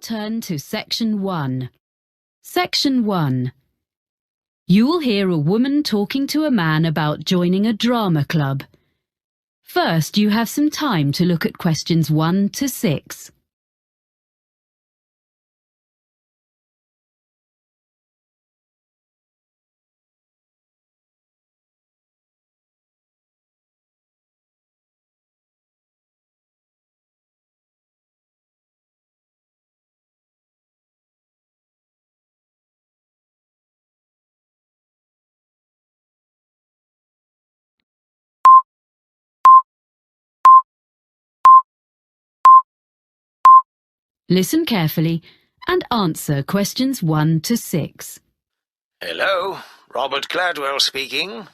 turn to Section 1. Section 1. You will hear a woman talking to a man about joining a drama club. First, you have some time to look at questions 1 to 6. Listen carefully and answer questions 1 to 6. Hello, Robert Gladwell speaking.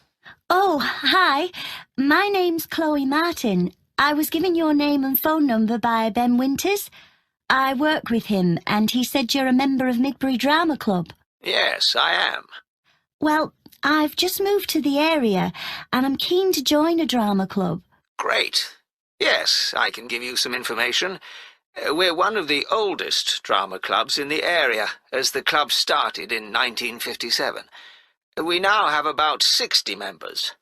Oh, hi. My name's Chloe Martin. I was given your name and phone number by Ben Winters. I work with him, and he said you're a member of Midbury Drama Club. Yes, I am. Well, I've just moved to the area, and I'm keen to join a drama club. Great. Yes, I can give you some information. We're one of the oldest drama clubs in the area, as the club started in 1957. We now have about 60 members.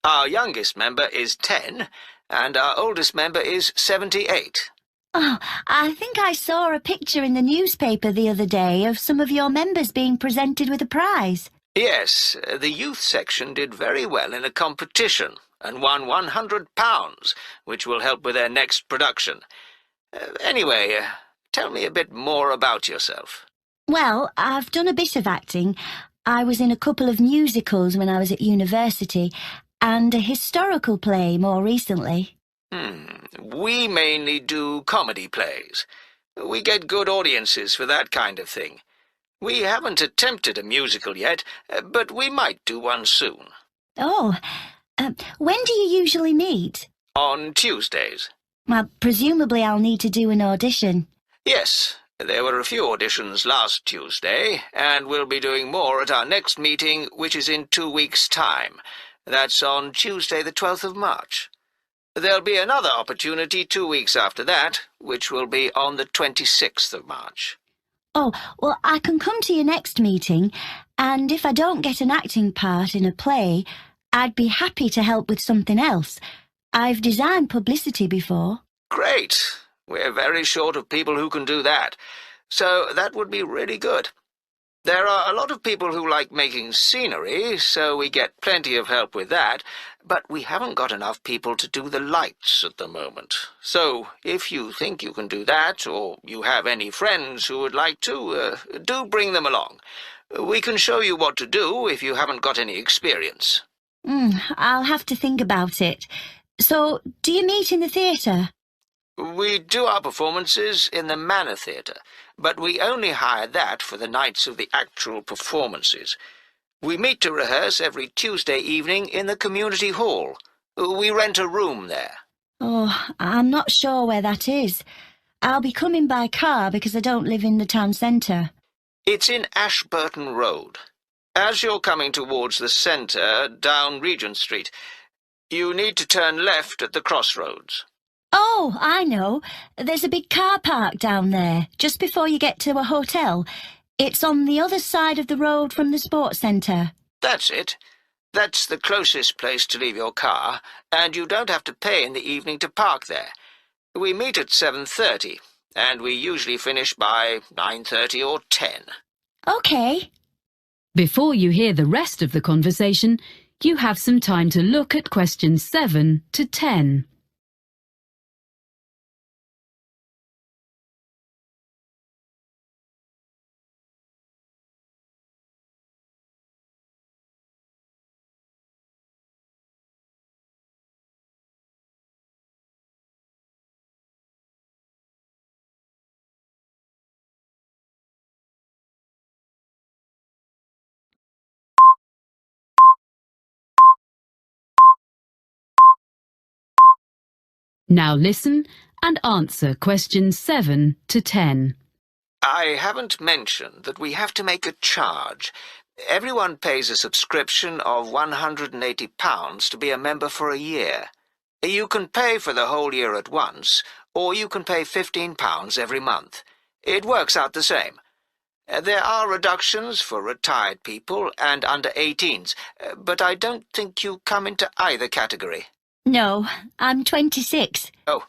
Our youngest member is 10, and our oldest member is 78. Oh, I think I saw a picture in the newspaper the other day of some of your members being presented with a prize. Yes, the youth section did very well in a competition and won £100, which will help with their next production. Anyway, tell me a bit more about yourself. Well, I've done a bit of acting. I was in a couple of musicals when I was at university, and a historical play more recently. We mainly do comedy plays. We get good audiences for that kind of thing. We haven't attempted a musical yet, but we might do one soon. Oh, when do you usually meet? On Tuesdays. Well, presumably I'll need to do an audition. Yes, there were a few auditions last Tuesday, and we'll be doing more at our next meeting, which is in 2 weeks' time. That's on Tuesday the 12th of March. There'll be another opportunity 2 weeks after that, which will be on the 26th of March. Oh, well, I can come to your next meeting, and if I don't get an acting part in a play, I'd be happy to help with something else. I've designed publicity before. Great. We're very short of people who can do that, so that would be really good. There are a lot of people who like making scenery, so we get plenty of help with that, but we haven't got enough people to do the lights at the moment. So if you think you can do that, or you have any friends who would like to, do bring them along. We can show you what to do if you haven't got any experience. I'll have to think about it. So, do you meet in the theatre? We do our performances in the Manor Theatre, but we only hire that for the nights of the actual performances. We meet to rehearse every Tuesday evening in the community hall. We rent a room there. Oh, I'm not sure where that is. I'll be coming by car because I don't live in the town centre. It's in Ashburton Road. As you're coming towards the centre, down Regent Street, you need to turn left at the crossroads. Oh, I know. There's a big car park down there, just before you get to a hotel. It's on the other side of the road from the sports centre. That's it. That's the closest place to leave your car, and you don't have to pay in the evening to park there. We meet at 7:30, and we usually finish by 9:30 or 10. OK. Before you hear the rest of the conversation, you have some time to look at questions 7 to 10. Now listen and answer questions 7 to 10. I haven't mentioned that we have to make a charge. Everyone pays a subscription of £180 to be a member for a year. You can pay for the whole year at once, or you can pay £15 every month. It works out the same. There are reductions for retired people and under 18s, but I don't think you come into either category. No, I'm 26. Oh,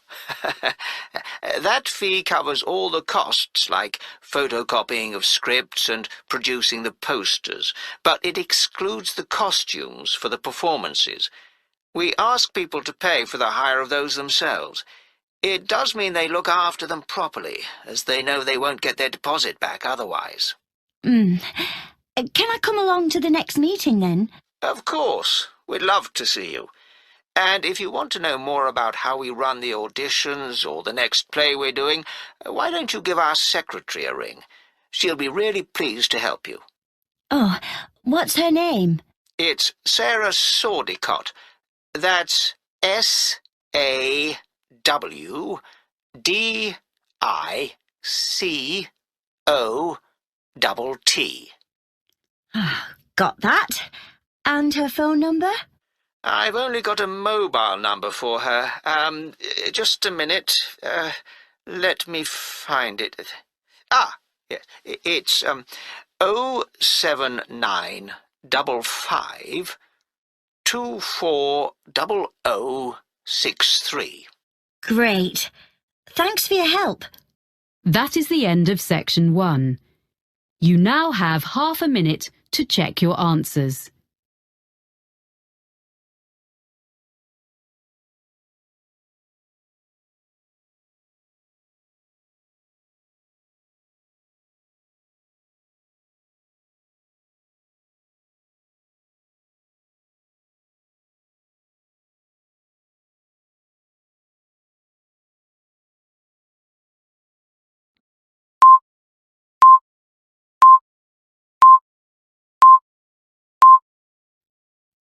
that fee covers all the costs, like photocopying of scripts and producing the posters, but it excludes the costumes for the performances. We ask people to pay for the hire of those themselves. It does mean they look after them properly, as they know they won't get their deposit back otherwise. Can I come along to the next meeting then? Of course. We'd love to see you. And if you want to know more about how we run the auditions or the next play we're doing, why don't you give our secretary a ring? She'll be really pleased to help you. Oh, what's her name? It's Sarah Sordicott. That's SAWDICOTT. Got that. And her phone number? I've only got a mobile number for her. Just a minute. Let me find it. Yes, it's 07955 240063. Great. Thanks for your help. That is the end of section 1. You now have half a minute to check your answers.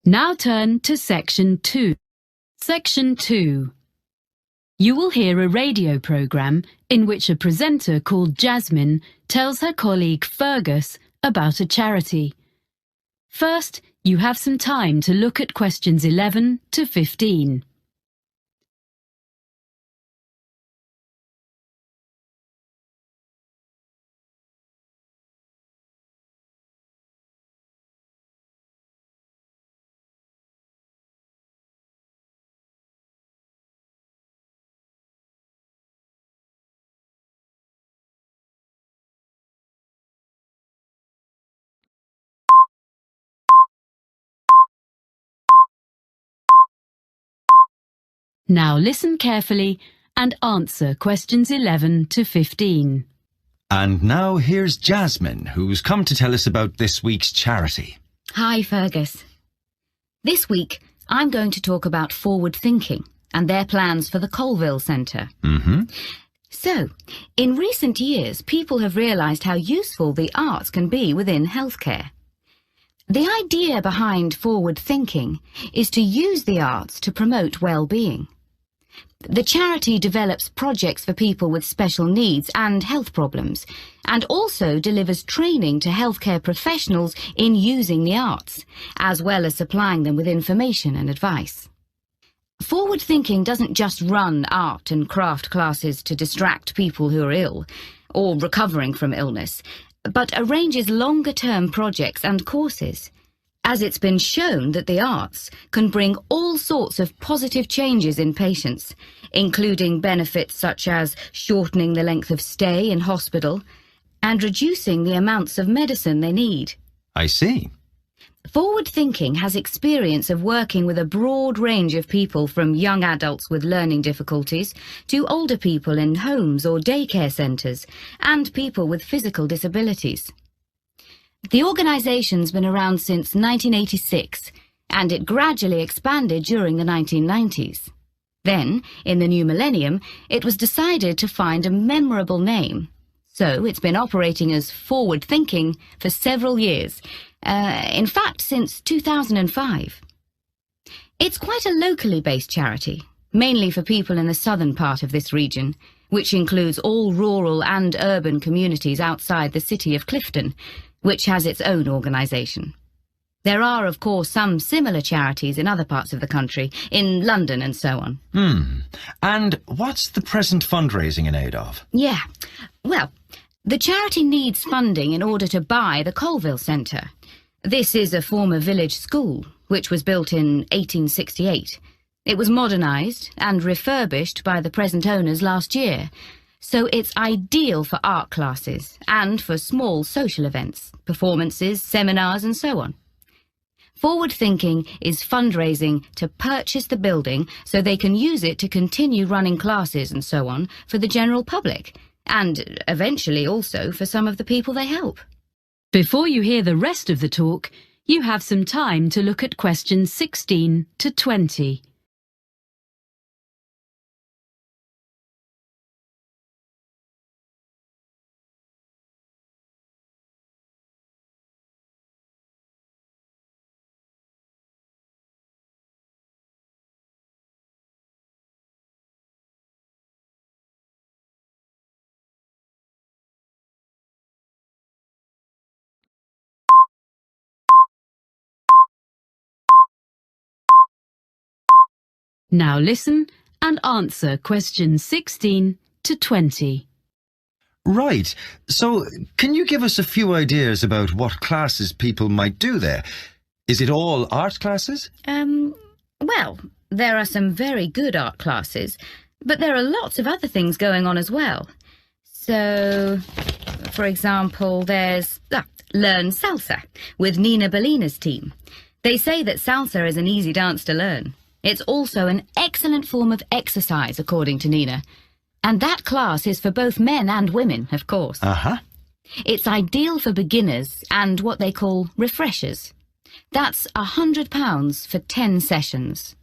Now turn to Section 2. Section 2. You will hear a radio programme in which a presenter called Jasmine tells her colleague Fergus about a charity. First, you have some time to look at questions 11 to 15. Now listen carefully and answer questions 11 to 15. And now here's Jasmine, who's come to tell us about this week's charity. Hi, Fergus. This week, I'm going to talk about forward thinking and their plans for the Colville Centre. So, in recent years, people have realised how useful the arts can be within healthcare. The idea behind forward thinking is to use the arts to promote well-being. The charity develops projects for people with special needs and health problems, and also delivers training to healthcare professionals in using the arts, as well as supplying them with information and advice. Forward thinking doesn't just run art and craft classes to distract people who are ill, or recovering from illness, but arranges longer-term projects and courses, as it's been shown that the arts can bring all sorts of positive changes in patients, including benefits such as shortening the length of stay in hospital and reducing the amounts of medicine they need. I see. Forward thinking has experience of working with a broad range of people, from young adults with learning difficulties to older people in homes or daycare centres and people with physical disabilities. The organisation's been around since 1986, and it gradually expanded during the 1990s. Then, in the new millennium, it was decided to find a memorable name. So it's been operating as Forward Thinking for several years, in fact since 2005. It's quite a locally based charity, mainly for people in the southern part of this region, which includes all rural and urban communities outside the city of Clifton, which has its own organisation. There are, of course, some similar charities in other parts of the country, in London and so on. And what's the present fundraising in aid of? Yeah, well, The charity needs funding in order to buy the Colville Centre. This is a former village school, which was built in 1868. It was modernised and refurbished by the present owners last year, so it's ideal for art classes and for small social events, performances, seminars and so on. Forward Thinking is fundraising to purchase the building so they can use it to continue running classes and so on for the general public, and eventually also for some of the people they help. Before you hear the rest of the talk, you have some time to look at questions 16 to 20. Now listen and answer questions 16 to 20. Right. So, can you give us a few ideas about what classes people might do there? Is it all art classes? Well, there are some very good art classes, but there are lots of other things going on as well. So, for example, there's Learn Salsa with Nina Bellina's team. They say that salsa is an easy dance to learn. It's also an excellent form of exercise, according to Nina. And that class is for both men and women, of course. Uh-huh. It's ideal for beginners and what they call refreshers. That's £100 for 10 sessions.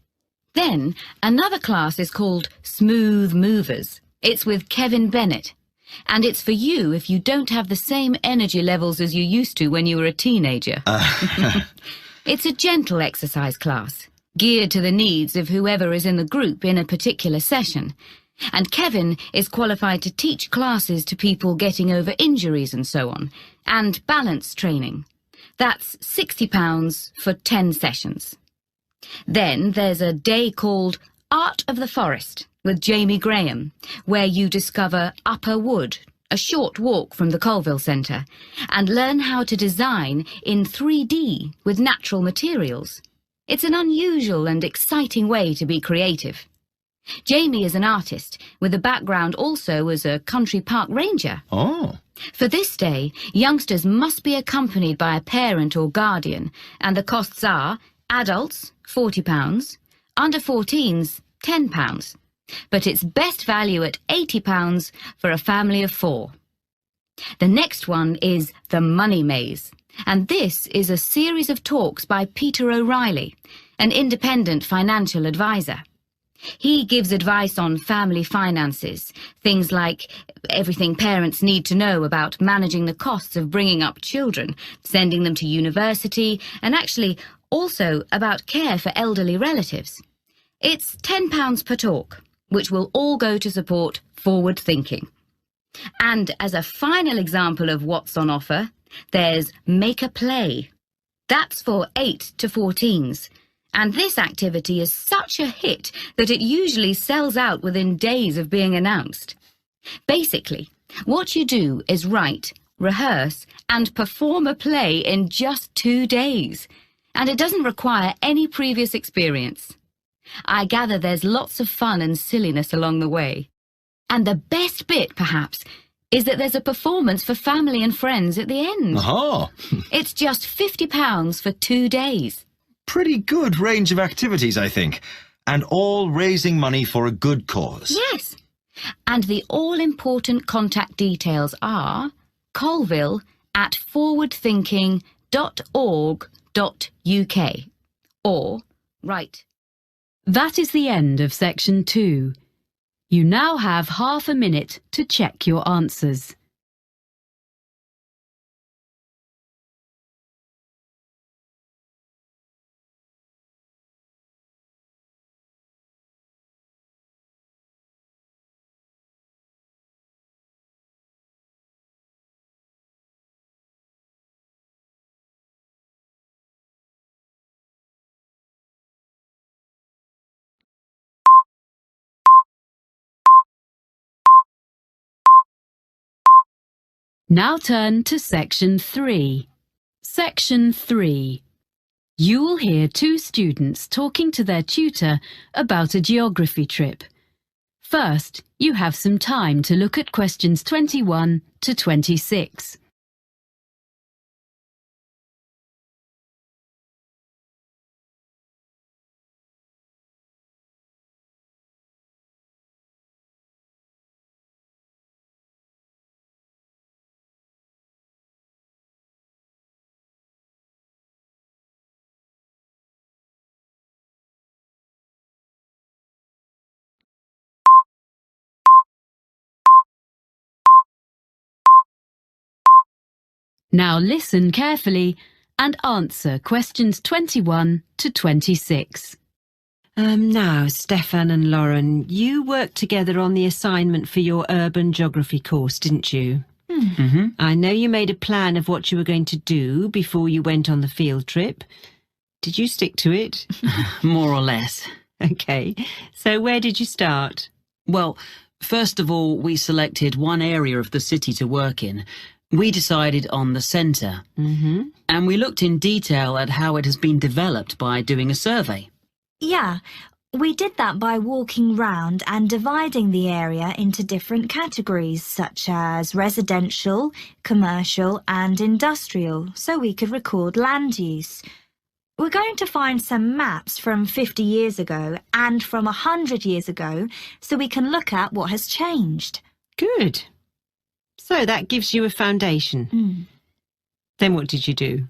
Then, another class is called Smooth Movers. It's with Kevin Bennett. And it's for you if you don't have the same energy levels as you used to when you were a teenager. It's a gentle exercise class, geared to the needs of whoever is in the group in a particular session. And Kevin is qualified to teach classes to people getting over injuries and so on, and balance training. That's £60 for 10 sessions. Then there's a day called Art of the Forest with Jamie Graham, where you discover Upper Wood, a short walk from the Colville Centre, and learn how to design in 3D with natural materials. It's an unusual and exciting way to be creative. Jamie is an artist with a background also as a country park ranger. Oh. For this day, youngsters must be accompanied by a parent or guardian, and the costs are adults, £40, under 14s, £10. But it's best value at £80 for a family of 4. The next one is The Money Maze, and this is a series of talks by Peter O'Reilly, an independent financial advisor. He gives advice on family finances, things like everything parents need to know about managing the costs of bringing up children, sending them to university, and actually also about care for elderly relatives. It's £10 per talk, which will all go to support forward thinking. And as a final example of what's on offer, there's Make a Play. That's for 8 to 14s. And this activity is such a hit that it usually sells out within days of being announced. Basically, what you do is write, rehearse, and perform a play in just 2 days. And it doesn't require any previous experience. I gather there's lots of fun and silliness along the way. And the best bit, perhaps, is that there's a performance for family and friends at the end. Oh. It's just £50 for 2 days. Pretty good range of activities, I think. And all raising money for a good cause. Yes. And the all-important contact details are colville@forwardthinking.org.uk. Or write. That is the end of section 2. You now have half a minute to check your answers. Now turn to Section 3. Section 3. You will hear two students talking to their tutor about a geography trip. First, you have some time to look at questions 21 to 26. Now listen carefully and answer questions 21 to 26. Now, Stefan and Lauren, you worked together on the assignment for your urban geography course, didn't you? Mm-hmm. I know you made a plan of what you were going to do before you went on the field trip. Did you stick to it? More or less. Okay, so where did you start? Well, first of all, we selected one area of the city to work in. We decided on the centre. Mm-hmm. And we looked in detail at how it has been developed by doing a survey. Yeah, we did that by walking round and dividing the area into different categories, such as residential, commercial and industrial, so we could record land use. We're going to find some maps from 50 years ago and from 100 years ago, so we can look at what has changed. Good. So that gives you a foundation. Then what did you do?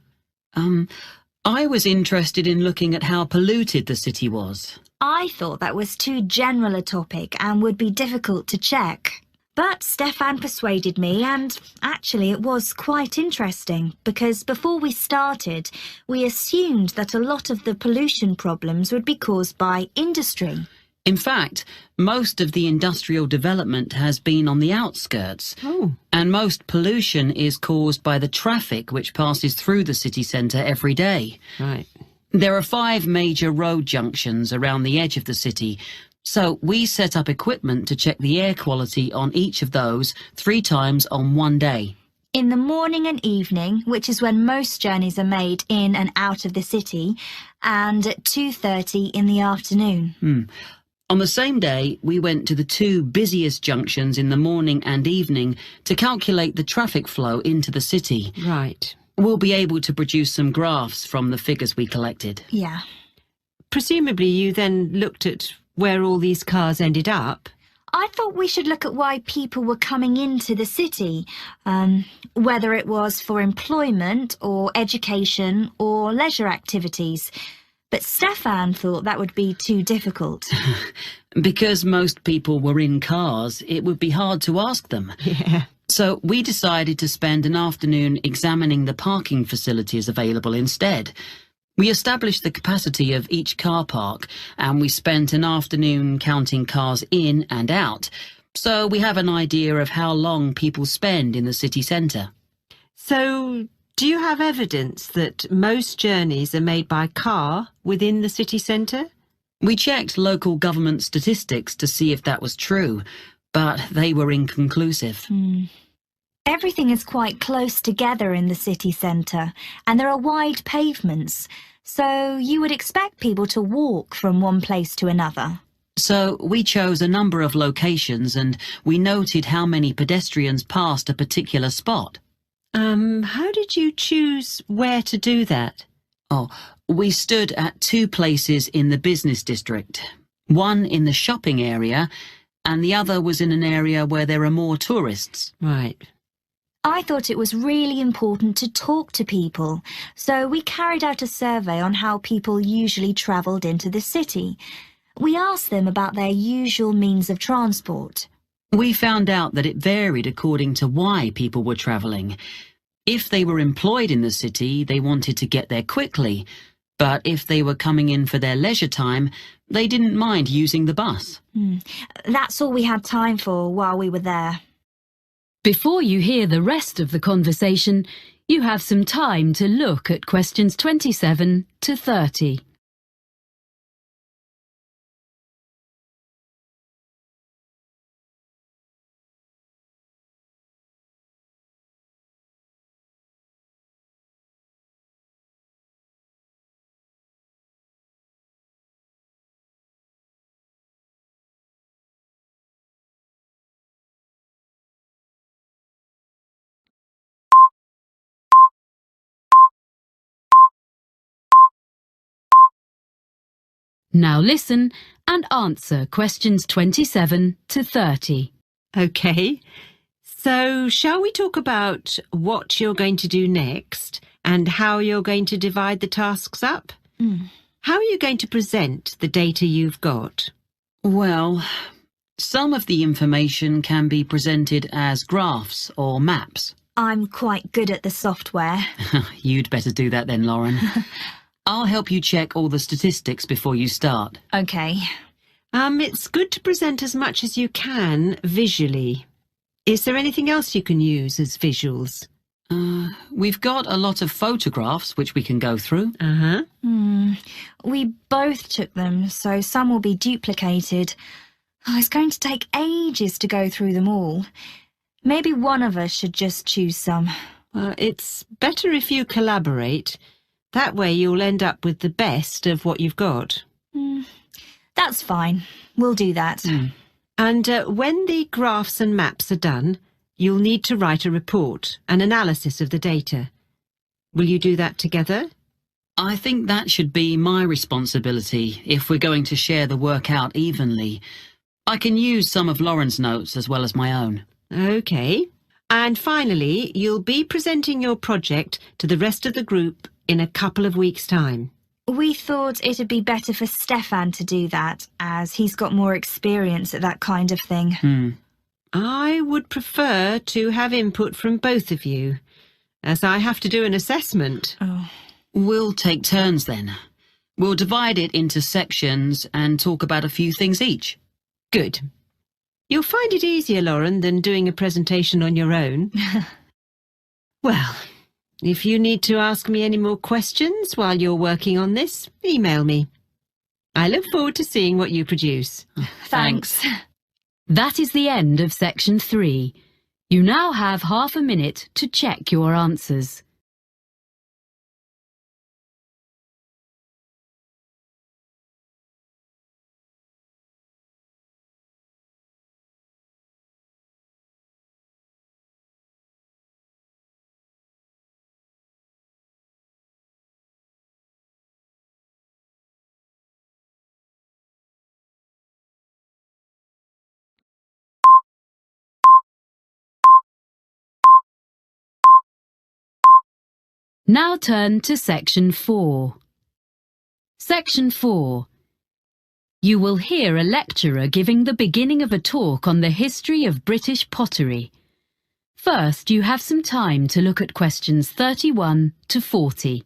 I was interested in looking at how polluted the city was. I thought that was too general a topic and would be difficult to check. But Stefan persuaded me, and actually it was quite interesting because before we started, we assumed that a lot of the pollution problems would be caused by industry. In fact, most of the industrial development has been on the outskirts. Oh. And most pollution is caused by the traffic which passes through the city centre every day. Right. There are 5 major road junctions around the edge of the city, so we set up equipment to check the air quality on each of those 3 times on one day. In the morning and evening, which is when most journeys are made in and out of the city, and at 2:30 in the afternoon. On the same day, we went to the 2 busiest junctions in the morning and evening to calculate the traffic flow into the city. Right. We'll be able to produce some graphs from the figures we collected. Yeah. Presumably you then looked at where all these cars ended up. I thought we should look at why people were coming into the city, whether it was for employment or education or leisure activities. But Stefan thought that would be too difficult. Because most people were in cars, it would be hard to ask them. Yeah. So we decided to spend an afternoon examining the parking facilities available instead. We established the capacity of each car park, and we spent an afternoon counting cars in and out, so we have an idea of how long people spend in the city centre. So, do you have evidence that most journeys are made by car within the city centre? We checked local government statistics to see if that was true, but they were inconclusive. Everything is quite close together in the city centre, and there are wide pavements, so you would expect people to walk from one place to another. So we chose a number of locations and we noted how many pedestrians passed a particular spot. How did you choose where to do that? Oh, we stood at 2 places in the business district. One in the shopping area, and the other was in an area where there are more tourists. Right. I thought it was really important to talk to people, so we carried out a survey on how people usually travelled into the city. We asked them about their usual means of transport. We found out that it varied according to why people were travelling. If they were employed in the city, they wanted to get there quickly, but if they were coming in for their leisure time, they didn't mind using the bus. That's all we had time for while we were there. Before you hear the rest of the conversation, you have some time to look at questions 27 to 30. Now listen and answer questions 27 to 30. OK. So shall we talk about what you're going to do next and how you're going to divide the tasks up? How are you going to present the data you've got? Well, some of the information can be presented as graphs or maps. I'm quite good at the software. You'd better do that then, Lauren. I'll help you check all the statistics before you start. OK. It's good to present as much as you can visually. Is there anything else you can use as visuals? We've got a lot of photographs which we can go through. We both took them, so some will be duplicated. It's going to take ages to go through them all. Maybe one of us should just choose some. Well, it's better if you collaborate. That way you'll end up with the best of what you've got. That's fine. We'll do that. And when the graphs and maps are done, you'll need to write a report, an analysis of the data. Will you do that together? I think that should be my responsibility if we're going to share the work out evenly. I can use some of Lauren's notes as well as my own. OK. And finally, you'll be presenting your project to the rest of the group in a couple of weeks' time. We thought it'd be better for Stefan to do that, as he's got more experience at that kind of thing. I would prefer to have input from both of you, as I have to do an assessment. We'll take turns then. We'll divide it into sections and talk about a few things each. Good. You'll find it easier, Lauren, than doing a presentation on your own. Well, if you need to ask me any more questions while you're working on this, email me. I look forward to seeing what you produce. Thanks. That is the end of section 3. You now have half a minute to check your answers. Now turn to section 4. Section 4. You will hear a lecturer giving the beginning of a talk on the history of British pottery. First, you have some time to look at questions 31 to 40.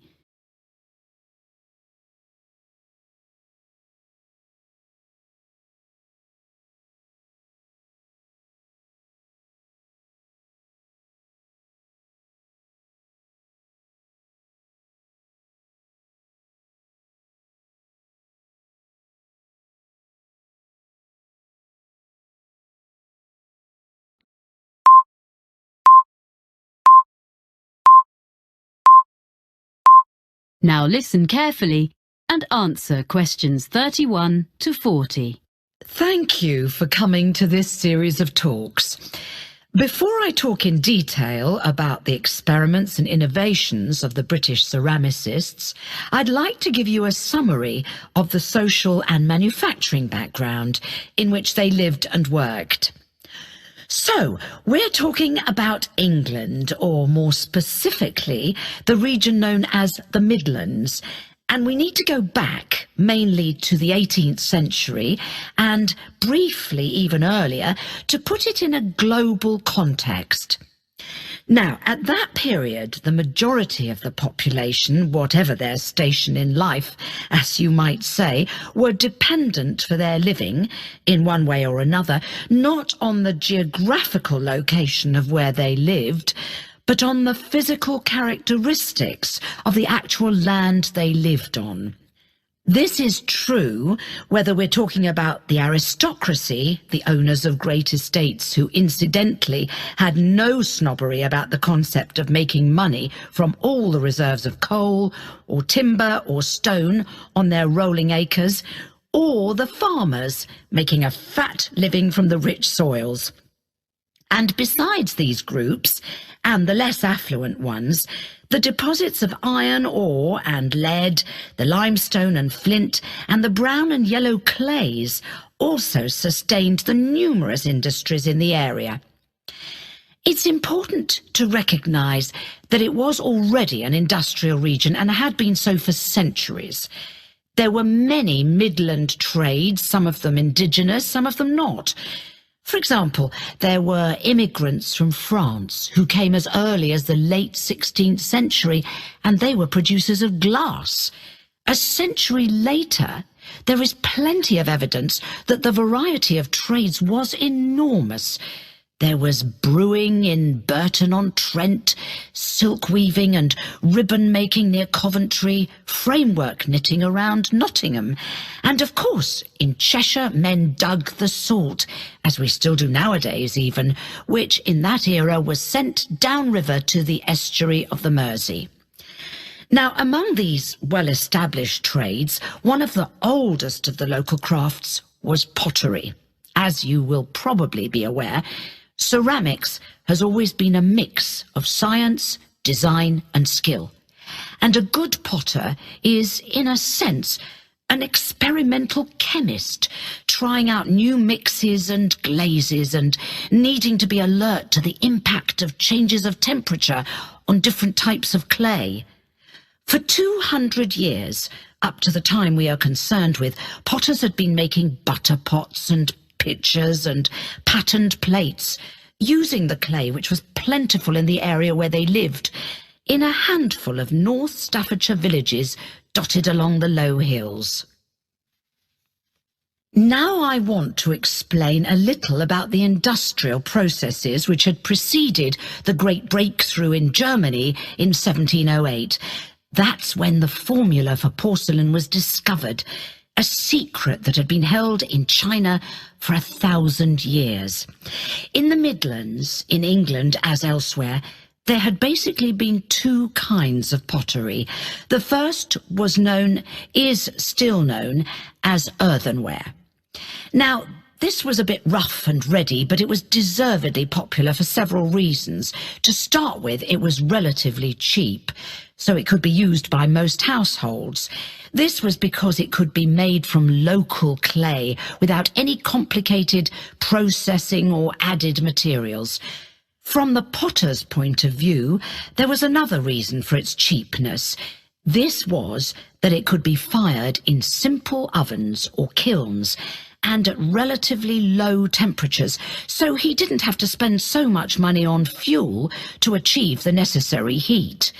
Now listen carefully and answer questions 31 to 40. Thank you for coming to this series of talks. Before I talk in detail about the experiments and innovations of the British ceramicists, I'd like to give you a summary of the social and manufacturing background in which they lived and worked. So, we're talking about England, or more specifically, the region known as the Midlands, and we need to go back mainly to the 18th century and briefly even earlier to put it in a global context. Now, at that period, the majority of the population, whatever their station in life, as you might say, were dependent for their living, in one way or another, not on the geographical location of where they lived, but on the physical characteristics of the actual land they lived on. This is true whether we're talking about the aristocracy, the owners of great estates who incidentally had no snobbery about the concept of making money from all the reserves of coal or timber or stone on their rolling acres, or the farmers making a fat living from the rich soils. And besides these groups, and the less affluent ones, the deposits of iron ore and lead, the limestone and flint, and the brown and yellow clays also sustained the numerous industries in the area. It's important to recognise that it was already an industrial region and had been so for centuries. There were many Midland trades, some of them indigenous, some of them not. For example, there were immigrants from France who came as early as the late 16th century, and they were producers of glass. A century later, there is plenty of evidence that the variety of trades was enormous. There was brewing in Burton-on-Trent, silk weaving and ribbon making near Coventry, framework knitting around Nottingham, and of course in Cheshire men dug the salt, as we still do nowadays even, which in that era was sent downriver to the estuary of the Mersey. Now, among these well-established trades, one of the oldest of the local crafts was pottery. As you will probably be aware, ceramics has always been a mix of science, design and skill. And a good potter is, in a sense, an experimental chemist, trying out new mixes and glazes and needing to be alert to the impact of changes of temperature on different types of clay. For 200 years, up to the time we are concerned with, potters had been making butter pots and pitchers and patterned plates, using the clay which was plentiful in the area where they lived, in a handful of North Staffordshire villages dotted along the low hills. Now I want to explain a little about the industrial processes which had preceded the great breakthrough in Germany in 1708. That's when the formula for porcelain was discovered, a secret that had been held in China for 1,000 years. In the Midlands, in England as elsewhere, there had basically been two kinds of pottery. The first is still known as earthenware. Now, this was a bit rough and ready, but it was deservedly popular for several reasons. To start with, it was relatively cheap, so it could be used by most households. This was because it could be made from local clay without any complicated processing or added materials. From the potter's point of view, there was another reason for its cheapness. This was that it could be fired in simple ovens or kilns and at relatively low temperatures, so he didn't have to spend so much money on fuel to achieve the necessary heat.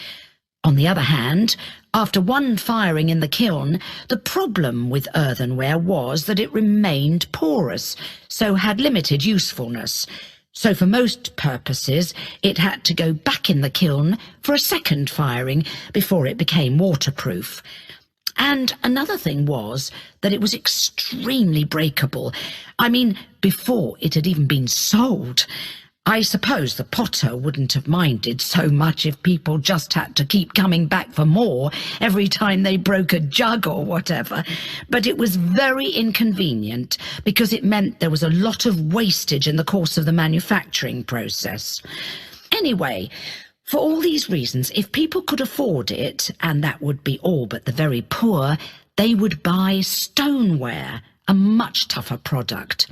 On the other hand, after one firing in the kiln, the problem with earthenware was that it remained porous, so had limited usefulness. So for most purposes, it had to go back in the kiln for a second firing before it became waterproof. And another thing was that it was extremely breakable. I mean, before it had even been sold. I suppose the potter wouldn't have minded so much if people just had to keep coming back for more every time they broke a jug or whatever. But it was very inconvenient because it meant there was a lot of wastage in the course of the manufacturing process. Anyway, for all these reasons, if people could afford it, and that would be all but the very poor, they would buy stoneware, a much tougher product.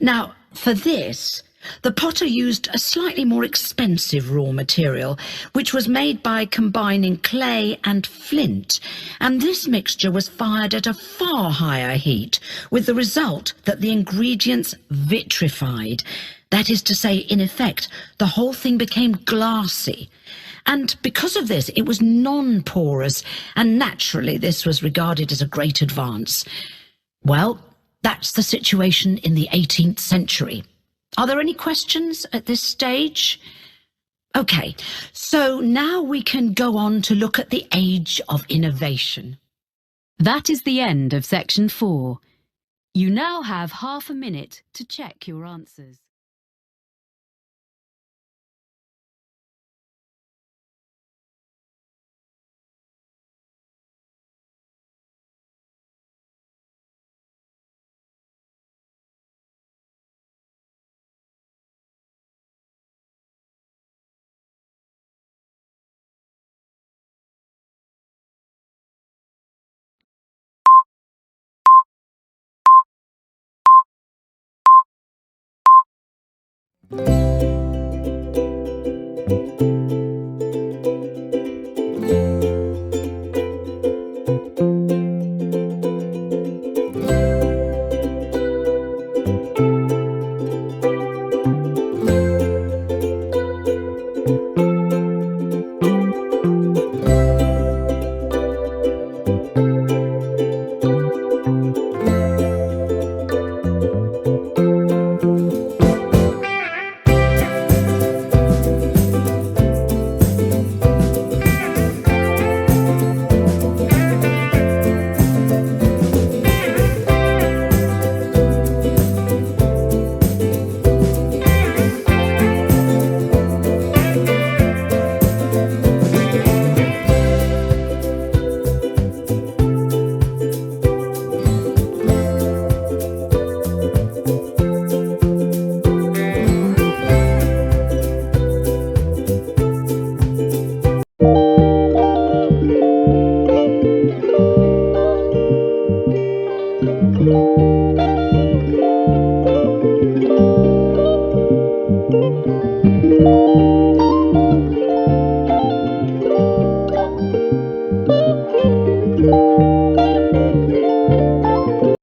Now, for this, the potter used a slightly more expensive raw material, which was made by combining clay and flint, and this mixture was fired at a far higher heat, with the result that the ingredients vitrified. That is to say, in effect, the whole thing became glassy. And because of this, it was non-porous, and naturally this was regarded as a great advance. Well, that's the situation in the 18th century. Are there any questions at this stage? Okay, so now we can go on to look at the age of innovation. That is the end of section 4. You now have half a minute to check your answers. Thank you.